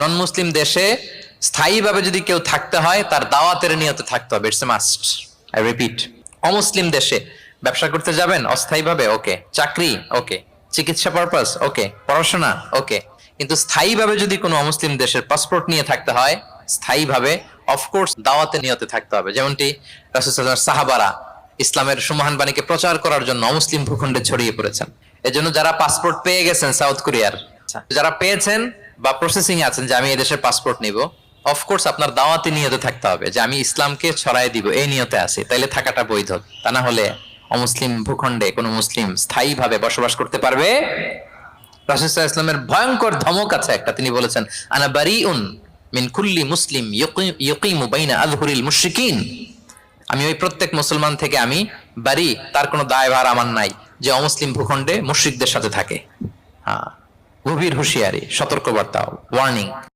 নন মুসলিম দেশে স্থায়ীভাবে যদি কেউ থাকতে হয় তার দাওয়াতের নিয়তে থাকতে হবে, it's a must. I repeat, অমুসলিম দেশে ব্যবসা করতে যাবেন অস্থায়ীভাবে, ওকে। চাকরি, ওকে। চিকিৎসা পারপাস, ওকে। পড়াশোনা, ওকে। কিন্তু স্থায়ীভাবে যদি কোনো অমুসলিম দেশের পাসপোর্ট নিয়ে থাকতে হয়, স্থায়ীভাবে অফকোর্স দাওয়াতের নিয়তে থাকতে হবে। যেমনটি রাসূল সাল্লাল্লাহু আলাইহি ওয়াসাল্লাম সাহাবারা ইসলামের সুমহান বাণীকে প্রচার করার জন্য অমুসলিম ভূখণ্ডে ছড়িয়ে পড়েছেন। এজন্য যারা পাসপোর্ট পেয়ে গেছেন সাউথ কোরিয়ার, যারা পেয়েছেন বা প্রসেসিং এ আছেন যে আমি এই দেশের পাসপোর্ট নিব, অফকোর্স আপনার দাওয়াতি নিয়তে থাকতে হবে যে আমি ইসলামকে ছড়াই দিব, এই নিয়তে আছি, তাইলে থাকাটা বৈধ। তা না হলে অমুসলিম ভূখণ্ডে কোনো মুসলিম স্থায়ীভাবে বসবাস করতে পারবে? রাসূল সাল্লাল্লাহু আলাইহি ওয়াসাল্লামের ভয়ঙ্কর ধমক আছে একটা, তিনি বলেছেন আনা বারিউন মিন কুল্লি মুসলিম ইয়ুকিমু বাইনা আযহুরিল মুশরিকিন। আমি ওই প্রত্যেক মুসলমান থেকে আমি বারি, তার কোনো দায়ভার আমার নাই যে অমুসলিম ভূখণ্ডে মুশরিকদের সাথে থাকে। হ্যাঁ, গভীর হুঁশিয়ারি, সতর্কবার্তা, ওয়ার্নিং।